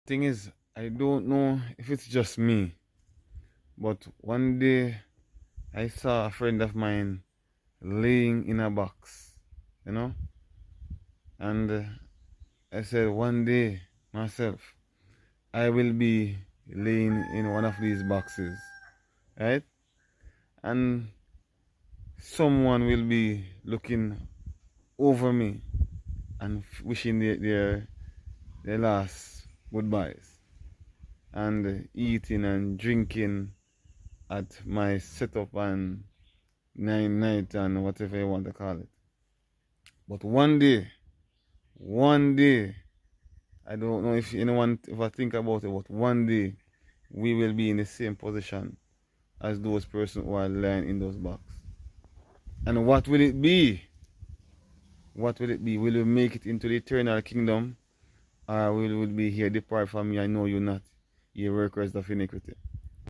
thing is, I don't know if it's just me, but one day I saw a friend of mine laying in a box, you know, and I said, one day myself, I will be laying in one of these boxes, right? And someone will be looking over me and wishing their last goodbyes and eating and drinking at my setup and night and whatever you want to call it. But one day, I don't know if anyone, if I think about it, but one day we will be in the same position as those persons who are lying in those boxes. And what will it be? What will it be? Will we make it into the eternal kingdom, or will we be here, depart from me, I know you not, ye workers of iniquity?